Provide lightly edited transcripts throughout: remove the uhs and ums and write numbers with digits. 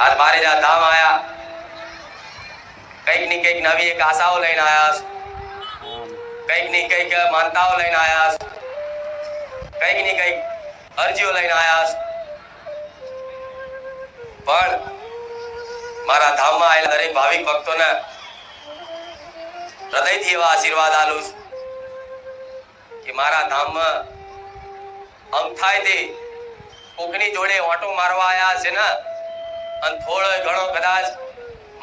आज बारे जा धाम आया कईक नी कईक नवी एक आशाओ लईने आया कईक नी कईक मानताओ लईने आया कईक नी कईक अरजीओ लईने आया पण मारा धाम में आयेला दरेक भाविक भक्तों ने हृदयथी एवा आशीर्वाद आलूं कि मारा धाम में आम थाय ते कोकनी जोड़े ऑटो मारवा आया छे ने अन थोड़ो घणो कदाच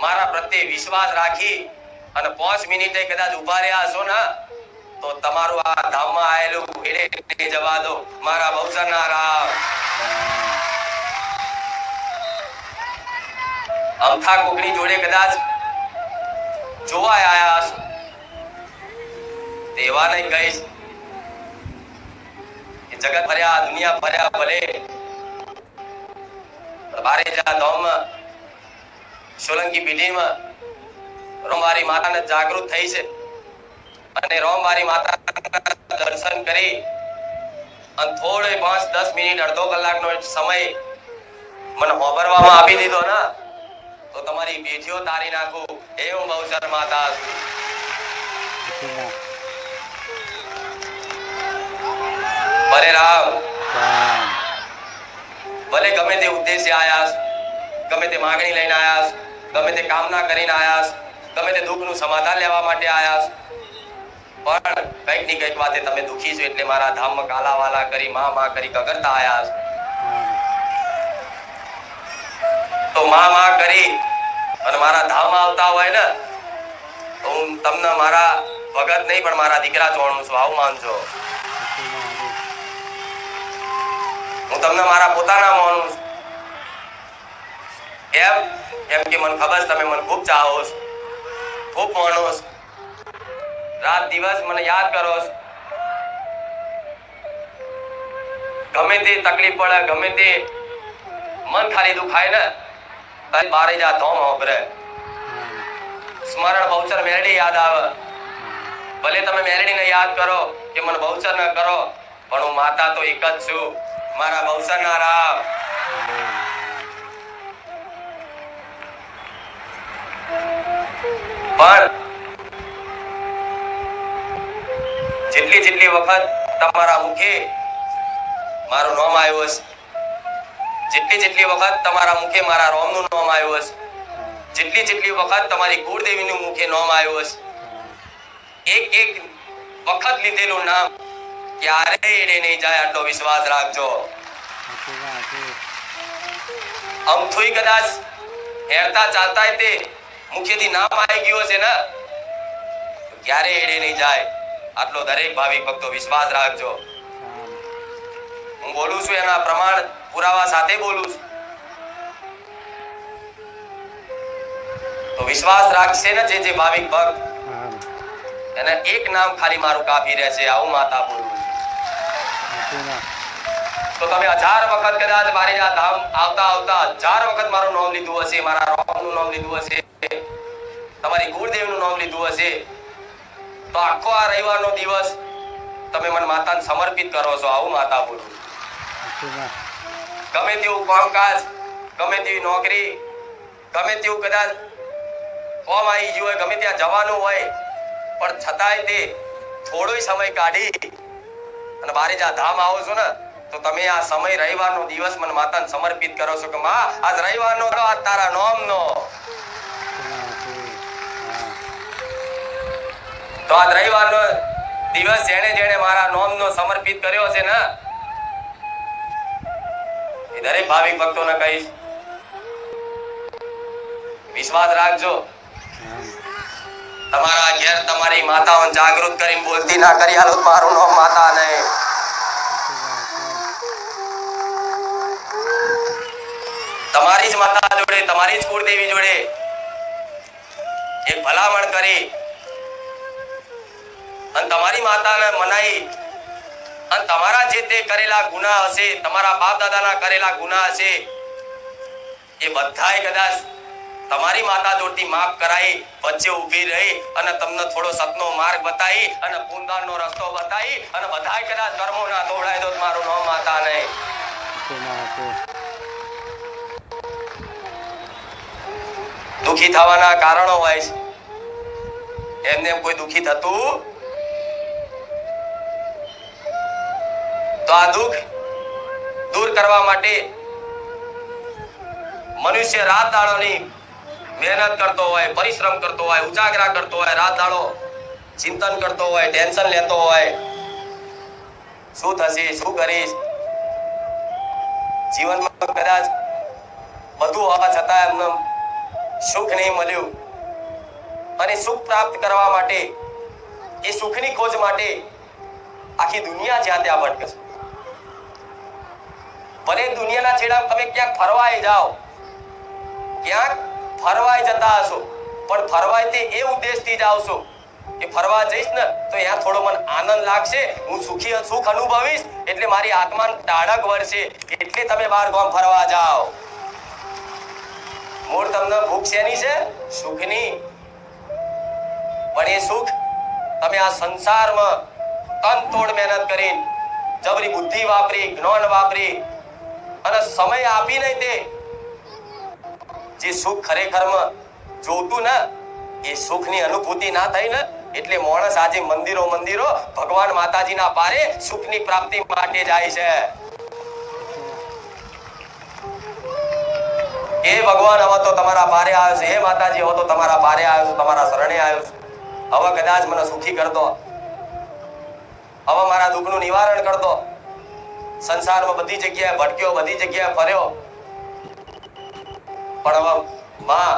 मारा प्रत्ये विश्वास राखी अने 5 मिनिटे कदाच उभा रह्या हशो ने तो तमारू आ धाम में आयेलू एडे नहीं जवा दो मारा बहुसरना राम। अमथा कोकनी जोड़े कदाच जोवा आया हशो तेवा नहीं कहीश जगत भर्या दुनिया भर्या भले बारे जा धाम में सोलंकी पीढ़ी में रोमवारी माता ने जागृत थई छे अने रोमवारी माता दर्शन करी अन थोड़े 5-10 मिनिट अर्धो कलाकनो समय मन होबरवामां आपी दीधो ना तो तमारी पेठीओ तारी नाखू एवं बहुसर माता भले राम भले गमे ते उद्देश्य आयास गमे ते मागणी लईने आयास गमे ते कामना करीने आयास गमे ते दुखનું સમાધાન લેવા માટે આયાસ પણ કઈક ની કઈક વાતે તમે દુખી છો એટલે મારા ધામમાં કાલાવાલા કરી માં કરી કગરતા આયાસ તો માં કરી અને મારા ધામ આવતા હોય ને તો હું તમને મારા ભગત નહીં પણ મારા દીકરા જોણું છું આવું માનજો હું તમને મારા પોતાના માનું છું કેમ કે મને ખબર તમે મને ખૂબ ચાહો છો ખૂબ માનો છો રાત દિવસ મને યાદ કરો છો ગમે તે તકલીફ પડે ગમે તે મન ખાલી દુખાય ને તારી બારે જા ધોમ હોબરે સ્મરણ બહુચર મેલડી યાદ આવે ભલે તમે મેલડીને યાદ કરો કે મને બહુચર ન કરો પણ હું માતા તો એક જ છું મારા બહુસરના રામ। પણ જેટલી જેટલી વખત તમારા મુખે મારું નામ આવ્યું હશે જેટલી જેટલી વખત તમારા મુખે મારા રોમનું નામ આવ્યું હશે જેટલી જેટલી વખત તમારી કુળદેવીનું મુખે નામ આવ્યું હશે એક એક વખત લીધેલું નામ ક્યારે એડે નહીં જાય આટલો વિશ્વાસ રાખજો। અમથુઈ કદાચ હેરતા ચાલતા તે મુખ્યથી નામ આવી ગયો છે ને ક્યારે એડે નહીં જાય આટલો દરેક ભાવિક ભક્તો વિશ્વાસ રાખજો। હું બોલું છું એના પ્રમાણ પુરાવા સાથે બોલું છું તો વિશ્વાસ રાખશે ને જે ભાવિક ભક્ત એને એક નામ ખાલી મારું કાફી રહેશે આવું માતા બોલું તો તમે 1000 વખત કદાચ મારી આ ધામ આવતા આવતા 1000 વખત મારું નામ લીધું હશે મારા રોમનું નામ લીધું હશે તમારી કુળદેવીનું નામ લીધું હશે તો આખો આ રવિવારનો દિવસ તમે મને માતાને સમર્પિત કરો છો આવું માતા બોલું ગમે તેવું કામકાજ ગમે તેવી નોકરી ગમે તેવું કદાચ કોમ આવી ગયું હોય ગમે ત્યાં જવાનું હોય પણ છતાંય તે થોડોય સમય કાઢી અને બારે જા ધામ આવો છો ને તો તમે આ સમય રવિવારનો દિવસ મને માતાને સમર્પિત કરો છો કે માં આજ રવિવારનો આજ તારા નામનો તો આજ રવિવારનો દિવસ જેણે જેણે મારા નામનો સમર્પિત કર્યો છે ને એ દરેક ભાવિક ભક્તોને કહીશ વિશ્વાસ રાખજો તમારા ઘેર તમારી માતાઓને જાગૃત કરીને બોલતી ના કરી હાલો મારું નામ માતા નહીં તમારી જ માતા જોડે તમારી જ કુળદેવી જોડે એક ભલામણ કરી અને તમારી માતાને મનાઈ અને તમારા જે તે કરેલા ગુનાહ હશે તમારા બાપ દાદાના કરેલા ગુનાહ હશે એ બધાય કદાચ તમારી માતા જોડતી માફ કરાઈ વચ્ચે ઊભી રહી અને તમને થોડો સતનો માર્ગ બતાવી અને પુનદાનનો રસ્તો બતાવી અને બધાય કદાચ કર્મો ના દોડાય તો મારું નામ માતા નહીં દુખી થવાના કારણો હોય છે. એમને કોઈ દુખી થતું તો આ દુઃખ દૂર કરવા માટે મનુષ્ય રાત દાડોની મહેનત કરતો હોય, પરિશ્રમ કરતો હોય, ઉજાગરા કરતો હોય, રાત દાડો ચિંતન કરતો હોય, ટેન્શન લેતો હોય, શું થશે, શું કરીશ, જીવનમાં કદાચ બધું હોવા છતાં એમને સુખ નહીં મળ્યું અને સુખ પ્રાપ્ત કરવા માટે, એ સુખની ખોજ માટે આખી દુનિયા જ્યાં ત્યાં ભટકે છે. ભલે દુનિયાના છેડા તમે ક્યાંક ફરવાય જાઓ, ક્યાંક ફરવાય જતા હશો, પણ ફરવાય તે એ ઉદ્દેશથી જાઓ છો કે ફરવા જઈશ ને તો ત્યાં થોડો મને આનંદ લાગશે, હું સુખ અનુભવીશ, એટલે મારી આત્માને ટાઢક વળશે, એટલે તમે બહાર ગામ ફરવા જાઓ. મૂળ તમને ભૂખ શેની છે? સુખની. પણ એ સુખ તમે આ સંસારમાં તનતોડ મહેનત કરી, જબરી બુદ્ધિ વાપરી, જ્ઞાન વાપરી અને સમય આપીને તે જે સુખ ખરેખરમાં જોતું ને એ સુખની અનુભૂતિ ના થઈ ને, એટલે માણસ આજે મંદિરો ભગવાન માતાજીના પારે સુખની પ્રાપ્તિ માટે જાય છે. એ ભગવાન હવે તો તમારા પારે આવ્યો છે, હે માતાજી હવે તો તમારા પારે આવ્યો છું, તમારા શરણે આવ્યો છું, હવે કદાચ મને સુખી કર દો, હવે મારા દુઃખનું નિવારણ કર દો. સંસારમાં બધી જગ્યાએ ભટક્યો, બધી જગ્યાએ ફર્યો, પણ હવે માં,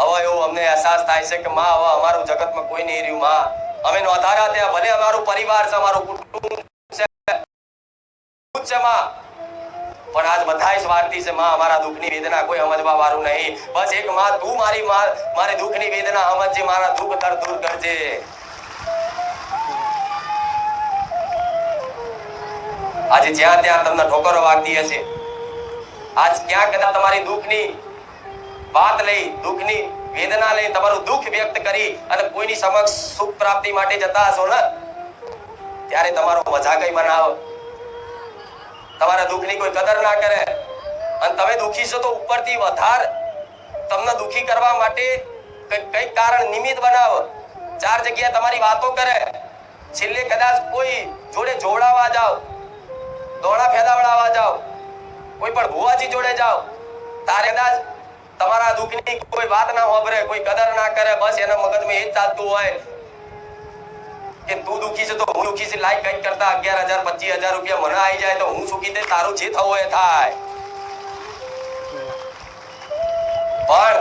હવે એવું અમને અહેસાસ થાય છે કે માં હવે અમારું જગતમાં કોઈ નહીં રહ્યું. માં અમે નોંધારા ત્યાં ભલે અમારું પરિવાર છે, અમારું કુટુંબ છે માં, પણ આજ બધાય સ્વાર્થી છે માં. અમારા દુઃખની વેદના કોઈ સમજવા વાળું નહીં. બસ એક માં તું મારી દુઃખની વેદના સમજજે, મારા દુઃખ દૂર કરજે. આજે જ્યાં ત્યાં તમને ઠોકરો વાગતી હશે, આજ ક્યાં કદાચ તમારી દુઃખની વાત લઈ, દુઃખની વેદના લઈ, તમારું દુઃખ વ્યક્ત કરી અને કોઈની સમક્ષ સુખ પ્રાપ્તિ માટે જતા હશો ને, ત્યારે તમારો મજાકઈ બનાવો, તમારા દુઃખની કોઈ કદર ના કરે અને તમે દુઃખી છો તો ઉપરથી વધાર તમને દુઃખી કરવા માટે કઈક કારણ નિમિત્ત બનાવો, ચાર જગ્યાએ તમારી વાતો કરે, છેલ્લે કદાચ કોઈ જોડે જોડાવા જાઓ, દોણા ફેદાવડાવવા જાઓ, કોઈ પણ ભુવાજી જોડે જાઓ, તારે કદાચ તમારા દુઃખની કોઈ વાત ના હોભરે, કોઈ કદર ના કરે, બસ એના મગજમાં એ જ ચાલતું હોય કે તું દુઃખી છે તો હું દુઃખી છે, લાઈક કઈક કરતા 11,000 25,000 રૂપિયા મને આવી જાય તો હું સુખી થઈ, તારું જે થવું એ થાય. પણ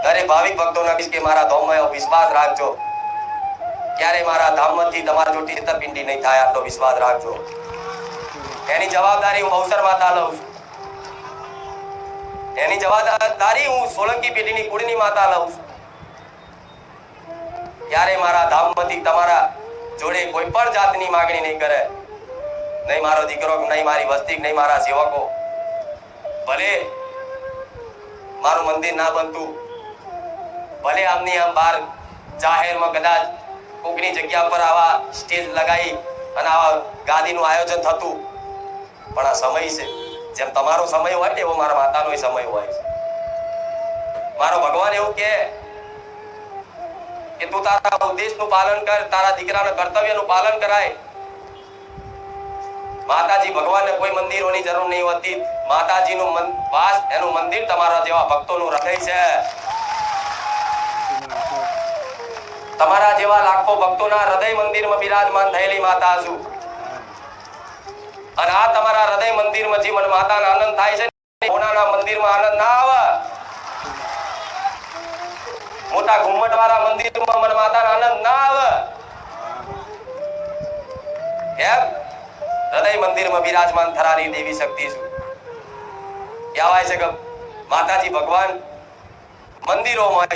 દરેક ભાવિક ભક્તોને કહીશ કે મારા ધામમાં વિશ્વાસ રાખજો, ક્યારે મારા ધામમાંથી તમારા જોટી છેતરપિંડી નહીં થાય, આટલો વિશ્વાસ રાખજો. એની જવાબદારી હું અવસર માતા લઉં છું, એની જવાબદારી હું સોલંકી પેઢીની કુળની માતા લઉં છું. ક્યારે મારા ધામમાંથી તમારા જોડે કોઈ પણ જાતની માંગણી નહીં કરે, નહીં મારો દીકરો, નહીં મારી વસ્તી, નહીં મારા સેવકો. ભલે મારું મંદિર ના બનતું, ભલે આમની આમ બહાર જાહેરમાં કદાચ કોકની જગ્યા પર આવા સ્ટેજ લગાવી અને આવા ગાદીનું આયોજન થતું, પણ આ સમય છે, જેમ તમારો સમય હોય ને એવો મારા માતાનો સમય હોય છે. મારો ભગવાન એવું કે તું તારા ઉદ્દેશનું પાલન કર, તારા દીકરાના કર્તવ્યનું પાલન કરાય. માતાજી ભગવાનને કોઈ મંદિરોની જરૂર નહીં હોતી, માતાજીનું વાસ, એનું મંદિર તમારા જેવા ભક્તોનું હૃદય છે. તમારા જેવા લાખો ભક્તોના હૃદય મંદિરમાં બિરાજમાન થયેલી માતા છું. અને આ તમારા હૃદય મંદિરમાં જે મને માતાનો આનંદ થાય છે, કોનાના મંદિરમાં આનંદ ના આવે. મોટા ઘુમ્મટ વાળા મંદિરમાં મને માતાનો આનંદ ના આવે. એમ હૃદય મંદિરમાં બિરાજમાન થરારી દેવી શક્તિ છું. કહેવાય છે કે માતાજી ભગવાન મંદિરોમાં